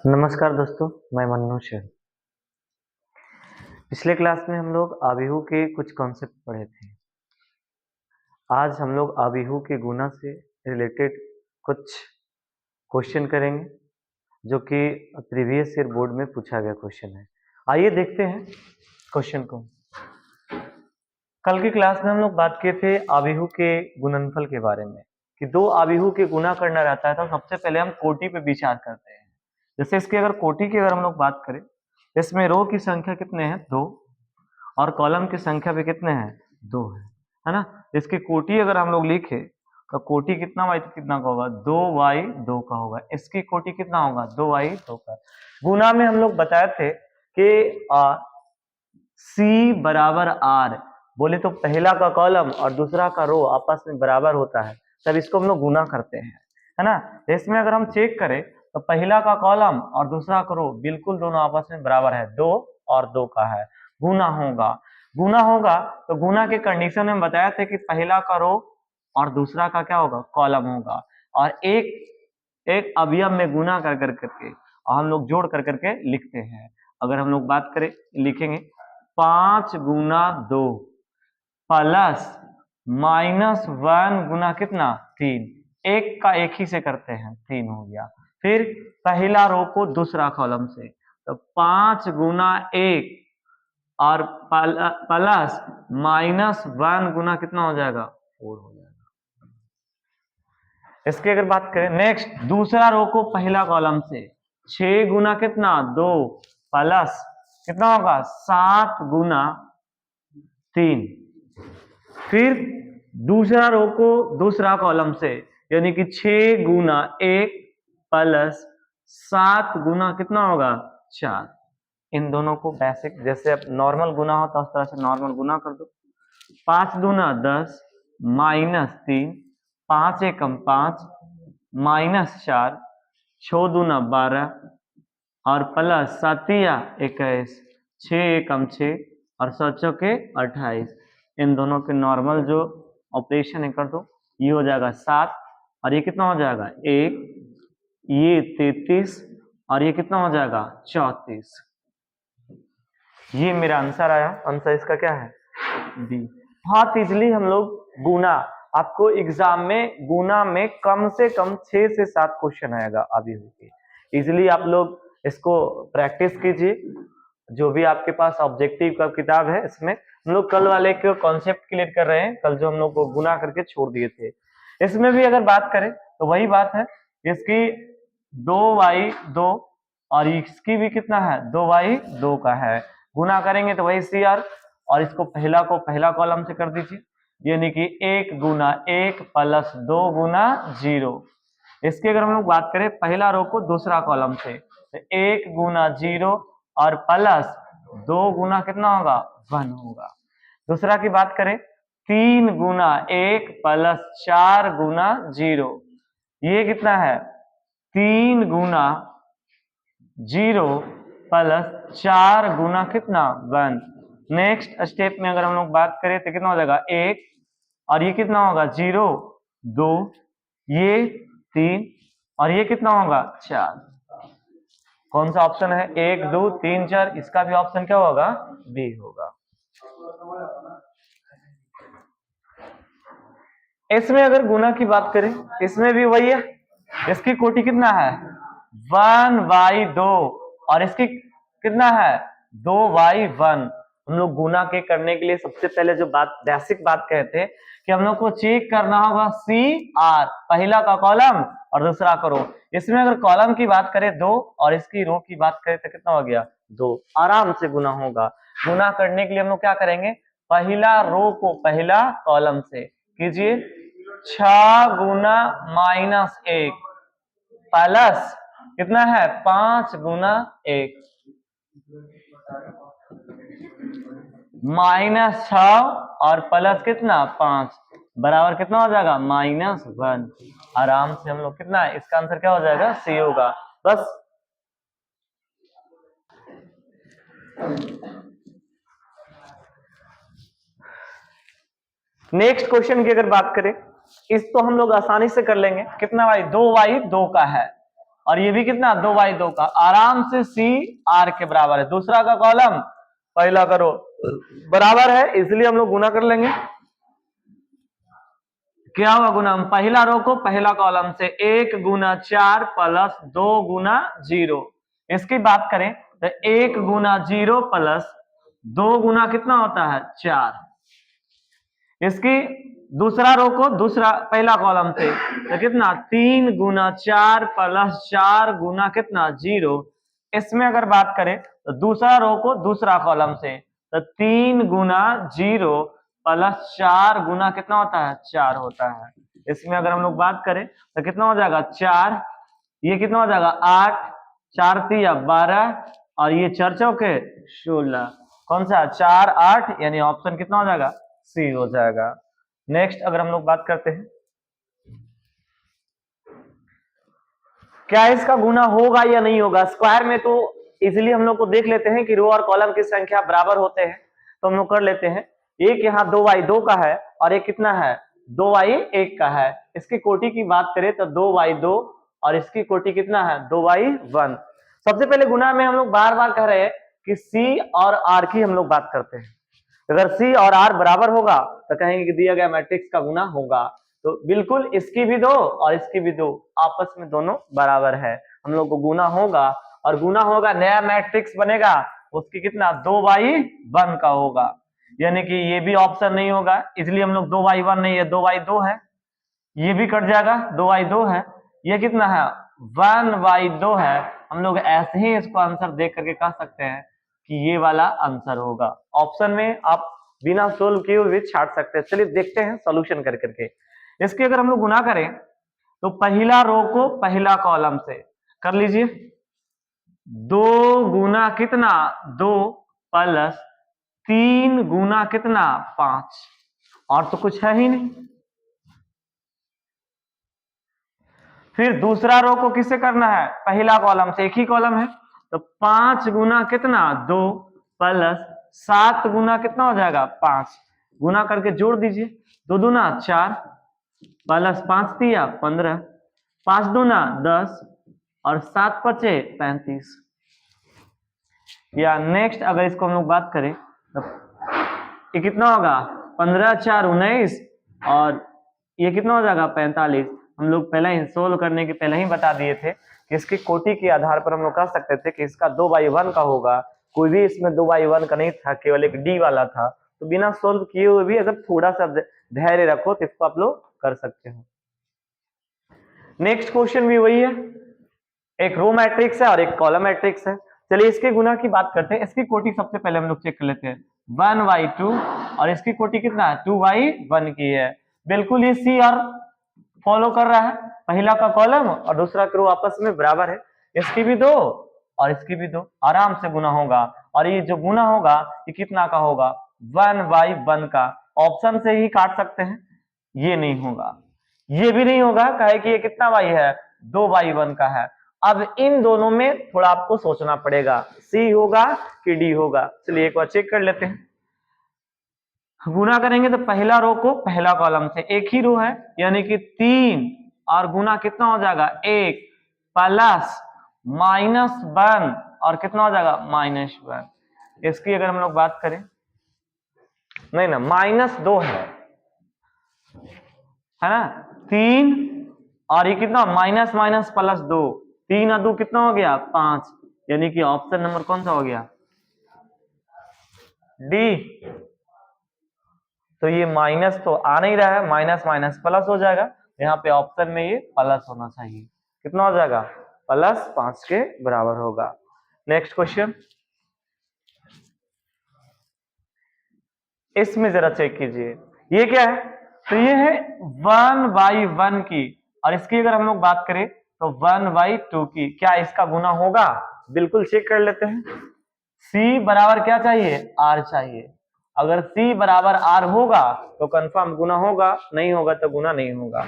नमस्कार दोस्तों, मैं मनोज है। पिछले क्लास में हम लोग आबिहू के कुछ कॉन्सेप्ट पढ़े थे। आज हम लोग आबिहू के गुना से रिलेटेड कुछ क्वेश्चन करेंगे, जो कि प्रीवियस ईयर बोर्ड में पूछा गया क्वेश्चन है। आइए देखते हैं क्वेश्चन को। कल की क्लास में हम लोग बात किए थे आबिहू के गुणनफल के बारे में, कि दो आबिहू के गुना करना रहता है तो सबसे पहले हम कोटि पे विचार करते हैं। जैसे इसकी अगर कोटि की अगर हम लोग बात करें, इसमें रो की संख्या कितने हैं? 2, और कॉलम की संख्या भी कितने हैं? 2 है ना। इसकी कोटि अगर हम लोग लिखे तो कोटि कितना y कितना का होगा? 2y 2 का होगा। इसकी कोटि कितना होगा? 2y 2 का। गुना में हम लोग बताए थे कि C बराबर R, बोले तो पहला का कॉलम और दूसरा का रो आपस में बराबर होता है, तब इसको हम लोग गुना करते हैं, है ना। इसमें अगर हम चेक करें तो पहला का कॉलम और दूसरा का रो बिल्कुल दोनों आपस में बराबर है, 2 और 2 का है। गुना होगा तो गुना के कंडीशन में बताया था कि पहला का रो और दूसरा का क्या होगा? कॉलम होगा, और एक अवयव में गुना कर करके और हम लोग जोड़ कर करके लिखते हैं। अगर हम लोग बात करें, लिखेंगे 5 गुना 2 प्लस -1 गुना कितना? 3। एक का एक ही से करते हैं, 3 हो गया। फिर पहला रो को दूसरा कॉलम से, तो 5 गुना 1 और प्लस -1 गुना कितना हो जाएगा? 4 हो जाएगा। इसकी अगर बात करें नेक्स्ट, दूसरा रो को पहला कॉलम से, 6 गुना कितना? 2 प्लस कितना होगा? 7 गुना 3। फिर दूसरा रो को दूसरा कॉलम से, यानी कि 6 गुना 1 प्लस 7 गुना कितना होगा? 4। इन दोनों को बेसिक जैसे अब नॉर्मल गुना होता है उस तरह से नॉर्मल गुना कर दो। 5 दूना 10 -3, 5 एकम 5 -4, 6 दूना 12 और प्लस 7 21, 6 एकम 6 और 7 चौके 28। इन दोनों के नॉर्मल जो ऑपरेशन है कर दो, ये हो जाएगा 7 और ये कितना हो जाएगा? 1, ये 33 और ये कितना हो जाएगा? 34। ये मेरा आंसर आया। आंसर इसका क्या है? बी। बहुत इजली हम लोग गुना, आपको एग्जाम में गुना में कम से कम 6 से 7 क्वेश्चन आएगा अभी होके। इजली आप लोग इसको प्रैक्टिस कीजिए। जो भी आपके पास ऑब्जेक्टिव का किताब है, इसमें हम लोग कल वाले के कॉन्सेप्ट क्लियर कर रहे हैं, कल जो हम लोग को गुना करके छोड़ दिए थे। इसमें भी अगर बात करें तो वही बात है, इसकी 2y 2 और इसकी भी कितना है? 2y 2 का है। गुना करेंगे तो वही CR, और इसको पहला को पहला कॉलम से कर दीजिए, यानी कि 1 गुना 1 प्लस 2 गुना 0। इसकी अगर हम लोग बात करें पहला रो को दूसरा कॉलम से, तो 1 गुना 0 और प्लस 2 गुना कितना होगा? 1 होगा। दूसरा की बात करें, 3 गुना 1 प्लस 4 गुना 0, ये कितना है? 3 गुना 0 प्लस 4 गुना कितना? 1। नेक्स्ट स्टेप में अगर हम लोग बात करें तो कितना हो जाएगा? 1 और ये कितना होगा? 0 2, ये 3 और ये कितना होगा? 4। कौन सा ऑप्शन है? 1 2 3 4, इसका भी ऑप्शन क्या होगा? बी होगा। इसमें अगर गुना की बात करें, इसमें भी वही है। इसकी कोटि कितना है? 1/2 और इसकी कितना है? 2/1। हम लोग गुना के करने के लिए सबसे पहले जो बात, बेसिक बात कहते हैं कि हम लोग को चेक करना होगा CR, पहला का कॉलम और दूसरा का रो। इसमें अगर कॉलम की बात करें 2 और इसकी रो की बात करें तो कितना हो गया? 2। आराम से गुना होगा। गुना करने के लिए हम लोग क्या करेंगे? पहला रो को पहला कॉलम से कीजिए, 6 गुना -1 प्लस कितना है? 5 गुना 1 -6 और प्लस कितना? 5 बराबर कितना हो जाएगा? -1। आराम से हम लोग कितना है? इसका आंसर क्या हो जाएगा? C होगा। बस नेक्स्ट क्वेश्चन की अगर बात करें इसको हम लोग आसानी से कर लेंगे। कितना भाई 2y2 का है, और ये भी कितना 2y2 का, आराम से सी आर के बराबर है। दूसरा का कॉलम पहला करो बराबर है, इसलिए हम लोग गुना कर लेंगे। क्या होगा गुना, पहला रो को पहला कॉलम से 1 गुना 4 प्लस 2 गुना 0। इसकी बात करें तो 1 गुना 0 प्लस 2 गुना कितना होता है 4। इसकी दूसरा रो को दूसरा पहला कॉलम से तो कितना 3 गुना 4 प्लस 4 गुना कितना 0। इसमें अगर बात करें तो दूसरा रो को दूसरा कॉलम से तो 3 गुना 0 प्लस 4 गुना कितना होता है 4 होता है। इसमें अगर हम लोग बात करें तो कितना हो जाएगा 4, ये कितना हो जाएगा 8, 4 3 12, और ये 4 चौके 16। कौन सा 4 8, यानी ऑप्शन कितना हो जाएगा सी हो जाएगा। नेक्स्ट अगर हम लोग बात करते हैं, क्या इसका गुना होगा या नहीं होगा। स्क्वायर में तो इजीली हम लोग को देख लेते हैं कि रो और कॉलम की संख्या बराबर होते हैं, तो हम लोग कर लेते हैं। एक यहाँ 2y2 का है और एक कितना है 2y1 का है। इसकी कोटि की बात करें तो 2y2 और इसकी कोटि कितना है 2y1। सबसे पहले गुना में हम लोग बार बार कह रहे हैं कि सी और आर की हम लोग बात करते हैं। अगर सी और आर बराबर होगा तो कहेंगे कि दिया गया मैट्रिक्स का गुना होगा। तो बिल्कुल इसकी भी दो और इसकी भी दो, आपस में दोनों बराबर है, हम लोग को गुना होगा। और गुना होगा नया मैट्रिक्स बनेगा, उसकी कितना 2y1 का होगा, यानी कि ये भी ऑप्शन नहीं होगा, इसलिए हम लोग 2y1 नहीं है 2y2 है। ये भी कट जाएगा 2y2 है, ये कितना है 1y2 है। हम लोग ऐसे ही इसको आंसर देख करके कह सकते हैं कि ये वाला आंसर होगा। ऑप्शन में आप बिना सोल्व किए हुए छाट सकते हैं। चलिए देखते हैं सॉल्यूशन कर करके। इसके अगर हम लोग गुना करें तो पहला रो को पहला कॉलम से कर लीजिए, 2 गुना कितना 2 प्लस 3 गुना कितना 5, और तो कुछ है ही नहीं। फिर दूसरा रो को किससे करना है पहला कॉलम से, एक ही कॉलम है, तो 5 गुना कितना 2 प्लस 7 गुना कितना हो जाएगा 5, गुना करके जोड़ दीजिए, 2 दूना 4 प्लस 5 दिया 15, 5 दूना 10 और 7 पचे 35। या नेक्स्ट अगर इसको हम लोग बात करें तो ये कितना होगा 15 4 19, और ये कितना हो जाएगा 45। हम लोग पहले ही सोल्व करने के पहले ही बता दिए थे कि इसकी कोटि के आधार पर हम लोग कह सकते थे कि इसका 2/1 का होगा। कोई भी इसमें 2/1 का नहीं था, केवल एक डी वाला था। तो बिना सोल्व किए हुए भी अगर थोड़ा सा धैर्य रखो तो इसको आप लोग कर सकते हो। नेक्स्ट क्वेश्चन भी वही है, एक रो मैट्रिक्स है और एक कॉलम मैट्रिक्स है। चलिए इसके गुना की बात करते हैं। इसकी कोटि सबसे पहले हम लोग चेक कर लेते हैं, 1/2 और इसकी कोटि कितना है 2/1 की है। बिल्कुल ये सी और फॉलो कर रहा है, पहला का कॉलम और दूसरा का रो आपस में बराबर है। इसकी भी दो और इसकी भी दो, आराम से गुना होगा। और ये जो गुना होगा ये कितना का होगा 1/1 का। ऑप्शन से ही काट सकते हैं, ये नहीं होगा, ये भी नहीं होगा, कहे कि ये कितना बाई है 2/1 का है। अब इन दोनों में थोड़ा आपको सोचना पड़ेगा, सी होगा कि डी होगा। चलिए एक बार चेक कर लेते हैं। गुना करेंगे तो पहला रो को पहला कॉलम से, एक ही रो है यानी कि 3, और गुना कितना हो जाएगा 1 प्लस -1 और कितना हो जाएगा -1। इसकी अगर हम लोग बात करें, नहीं ना -2 है ना, 3 और ये कितना माइनस माइनस प्लस 2, 3 और 2 कितना हो गया 5, यानी कि ऑप्शन नंबर कौन सा हो गया डी। तो ये माइनस तो आ नहीं रहा है, माइनस माइनस प्लस हो जाएगा, यहाँ पे ऑप्शन में ये प्लस होना चाहिए। कितना हो जाएगा +5 के बराबर होगा। नेक्स्ट क्वेश्चन, इसमें जरा चेक कीजिए, ये क्या है, तो ये है 1/1 की, और इसकी अगर हम लोग बात करें तो 1/2 की। क्या इसका गुना होगा, बिल्कुल चेक कर लेते हैं। C बराबर क्या चाहिए R चाहिए, अगर C बराबर R होगा तो कंफर्म गुना होगा, नहीं होगा तो गुना नहीं होगा।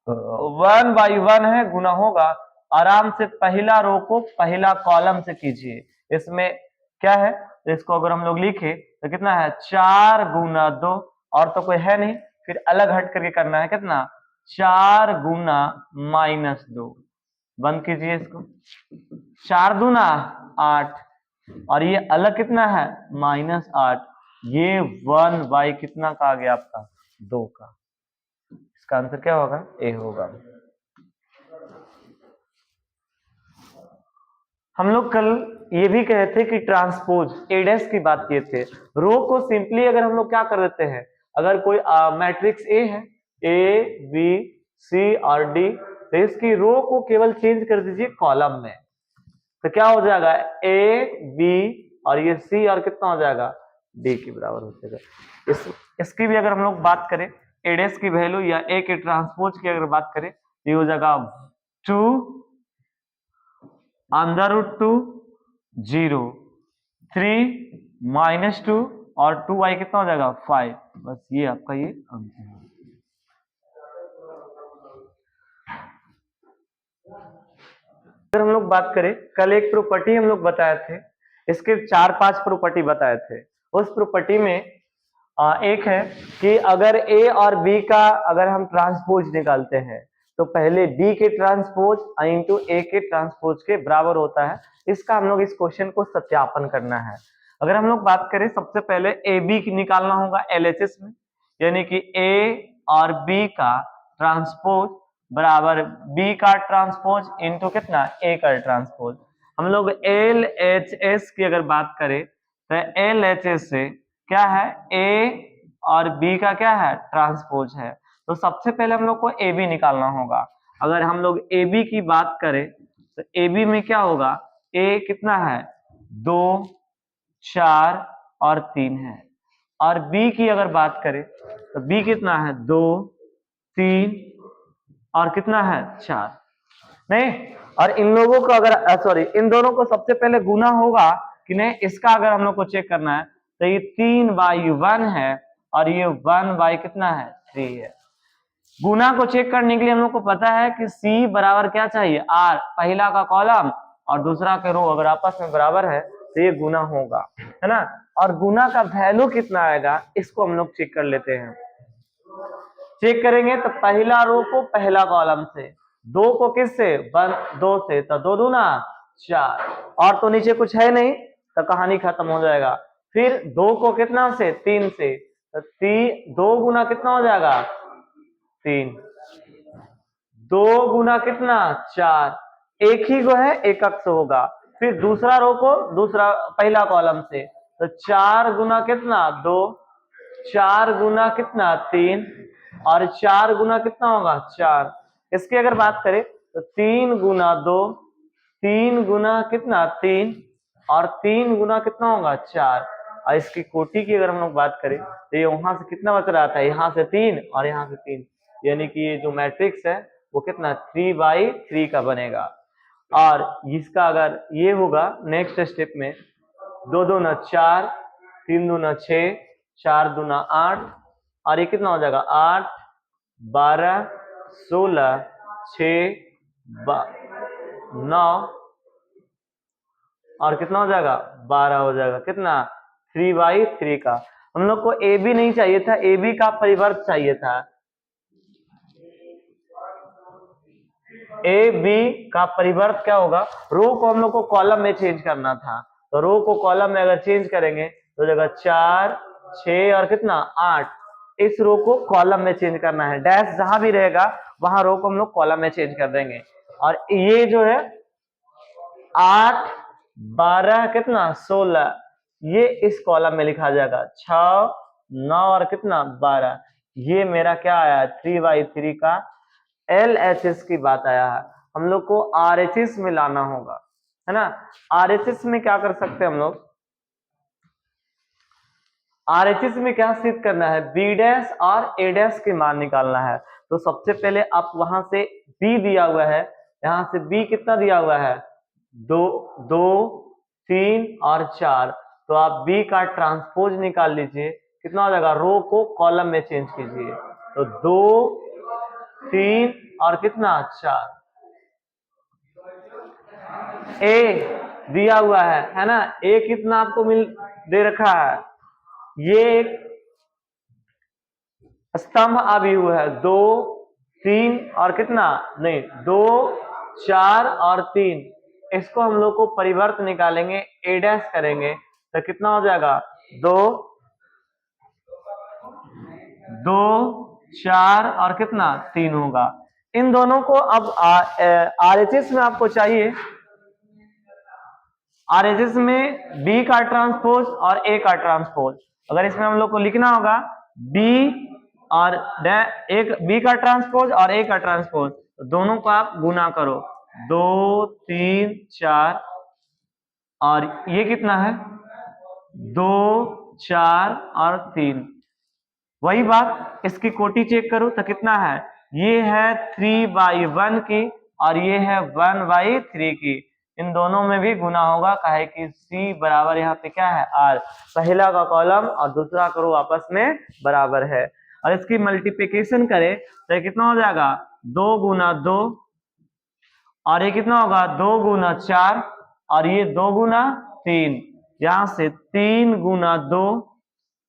1/1 है, गुना होगा। आराम से पहला रो को पहला कॉलम से कीजिए। इसमें क्या है, तो इसको अगर हम लोग लिखे तो कितना है 4 गुना 2, और तो कोई है नहीं, फिर अलग हट करके करना है कितना 4 गुना -2 बंद कीजिए इसको 4 दूना 8 और ये अलग कितना है -8 ये 1/, कितना का आ गया आपका 2 का। इसका आंसर क्या होगा ए होगा। हम लोग कल ये भी कहे थे कि ट्रांसपोज एडेस की बात किए थे। रो को सिंपली अगर हम लोग क्या कर देते हैं, अगर कोई मैट्रिक्स ए है ए बी सी और डी, तो इसकी रो को केवल चेंज कर दीजिए कॉलम में, तो क्या हो जाएगा ए बी और ये सी और कितना हो जाएगा डी के बराबर हो जाएगा। इसकी भी अगर हम लोग बात करें एडेस की वैल्यू या ए के ट्रांसपोज की अगर बात करें तो ये हो जाएगा 2 √2 0 3 -2 और 2y कितना हो जाएगा 5। बस ये आपका ये आंसर है। अगर हम लोग बात करें कल एक प्रॉपर्टी हम लोग बताए थे, इसके 4-5 प्रॉपर्टी बताए थे। उस प्रॉपर्टी में एक है कि अगर ए और बी का अगर हम ट्रांसपोज निकालते हैं तो पहले बी के ट्रांसपोज इंटू ए के ट्रांसपोज के बराबर होता है। इसका हम लोग इस क्वेश्चन को सत्यापन करना है। अगर हम लोग बात करें सबसे पहले ए बी निकालना होगा एलएचएस में, यानी कि ए और बी का ट्रांसपोज बराबर बी का ट्रांसपोज इंटू कितना ए का ट्रांसपोज। हम लोग एल एच एस की अगर बात करें तो एल एच एस से क्या है ए और बी का क्या है ट्रांसपोज है, तो सबसे पहले हम लोग को ए बी निकालना होगा। अगर हम लोग ए बी की बात करें तो ए बी में क्या होगा ए कितना है 2 4 और 3 है, और बी की अगर बात करें तो बी कितना है 2 3 और कितना है 4 नहीं, और इन लोगों को अगर सॉरी इन दोनों को सबसे पहले गुना होगा कि नहीं, इसका अगर हम लोग को चेक करना है तो ये 3/1 है और ये 1/ कितना है 3 है। गुना को चेक करने के लिए हम लोग को पता है कि C बराबर क्या चाहिए R, पहला का कॉलम और दूसरा का रो अगर आपस में बराबर है तो ये गुना होगा, है ना। और गुना का वैल्यू कितना आएगा इसको हम लोग चेक कर लेते हैं। चेक करेंगे तो पहला रो को पहला कॉलम से, 2 को किससे 2 से, तो 2 दूना 4 और तो नीचे कुछ है नहीं तो कहानी खत्म हो जाएगा। फिर 2 को कितना से 3 से, तो 2 गुना कितना हो जाएगा 3, 2 गुना कितना 4, एक ही को है एकक से होगा। फिर दूसरा रो को दूसरा पहला कॉलम से, तो 4 गुना कितना 2, 4 गुना कितना 3 और 4 गुना कितना होगा 4। इसकी अगर बात करें तो 3 गुना 2, 3 गुना कितना 3 और 3 गुना कितना होगा 4। और इसकी कोटि की अगर हम लोग बात करें तो ये वहां से कितना बच रहा था, यहाँ से 3 और यहाँ से 3, यानी कि ये जो मैट्रिक्स है वो कितना 3/3 का बनेगा। और इसका अगर ये होगा नेक्स्ट स्टेप में 2 दूना 4, 3 दूना 6, 4 दूना 8 और ये कितना हो जाएगा 8 12 16 6 9 और कितना हो जाएगा 12 हो जाएगा, कितना 3/3 का। हम लोग को ए बी नहीं चाहिए था, ए बी का परिवर्त चाहिए था। ए बी का परिवर्त क्या होगा, रो को हम लोग को कॉलम में चेंज करना था, तो रो को कॉलम में अगर चेंज करेंगे तो जगह 4 6 और कितना 8, इस रो को कॉलम में चेंज करना है। डैश जहां भी रहेगा वहां रो को हम लोग कॉलम में चेंज कर देंगे। और ये जो है 8 12 कितना 16, ये इस कॉलम में लिखा जाएगा। 6 9 और कितना 12, ये मेरा क्या आया 3/3 का LHS की बात आया है। हम लोग को RHS में लाना होगा, है ना। RHS में क्या कर सकते हैं हम लोग, RHS में क्या सिद्ध करना है, B' और A' की मान निकालना है। तो सबसे पहले आप वहां से B दिया हुआ है, यहां से B कितना दिया हुआ है 2 2 3 और 4, तो आप B का ट्रांसपोज निकाल लीजिए, कितना हो जाएगा, रो को कॉलम में चेंज कीजिए, तो 2 3 और कितना 4। ए दिया हुआ है ना, ए कितना आपको मिल दे रखा है, ये एक स्तंभ अभिव्यू है 2 3 और कितना नहीं 2 4 और 3। इसको हम लोग को परिवर्त निकालेंगे, ए डैश करेंगे तो कितना हो जाएगा 2 2 4 और कितना 3 होगा। इन दोनों को अब आरएचएस में आपको चाहिए, आरएचएस में बी का ट्रांसपोज और ए का ट्रांसपोज। अगर इसमें हम लोग को लिखना होगा बी और एक बी का ट्रांसपोज और ए का ट्रांसपोज, तो दोनों को आप गुना करो 2 3 4 और ये कितना है 2 4 और 3। वही बात इसकी कोटि चेक करो तो कितना है, ये है 3/1 की और ये है 1/3 की। इन दोनों में भी गुना होगा, काहे कि C बराबर यहाँ पे क्या है R। पहला का कॉलम और दूसरा का रो आपस में बराबर है और इसकी मल्टीप्लिकेशन करें तो ये कितना हो जाएगा 2 गुना 2 और ये कितना होगा 2 गुना 4 और ये 2 गुना 3। यहां से 3 गुना 2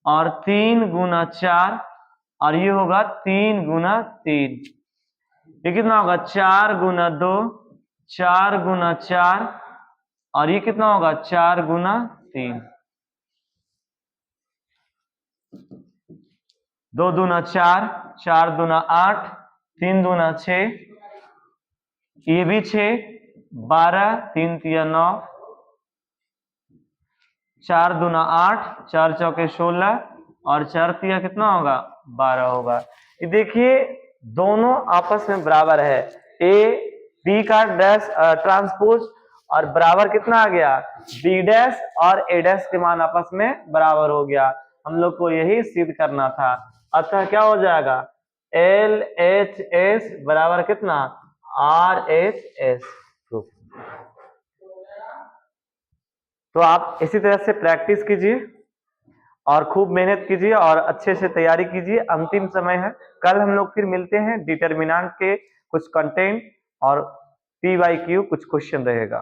और 3 गुना 4 और ये होगा 3 गुना 3। ये कितना होगा 4 गुना 2 4 गुना 4 और ये कितना होगा 4 गुना 3। 2 दूना 4 4 दूना 8 3 दूना 6 ये भी 6 12 3 तिया 9 4 दूना 8 4 चौके 16 और 4 तिया कितना होगा 12 होगा। ये देखिए दोनों आपस में बराबर है, ए बी का डैश ट्रांसपोज और बराबर कितना आ गया बी डैश और ए डैश के मान आपस में बराबर हो गया। हम लोग को यही सिद्ध करना था। अतः क्या हो जाएगा एल एच एस बराबर कितना आर एच एस। तो आप इसी तरह से प्रैक्टिस कीजिए और खूब मेहनत कीजिए और अच्छे से तैयारी कीजिए। अंतिम समय है, कल हम लोग फिर मिलते हैं। डिटरमिनेंट के कुछ कंटेंट और PYQ कुछ क्वेश्चन रहेगा।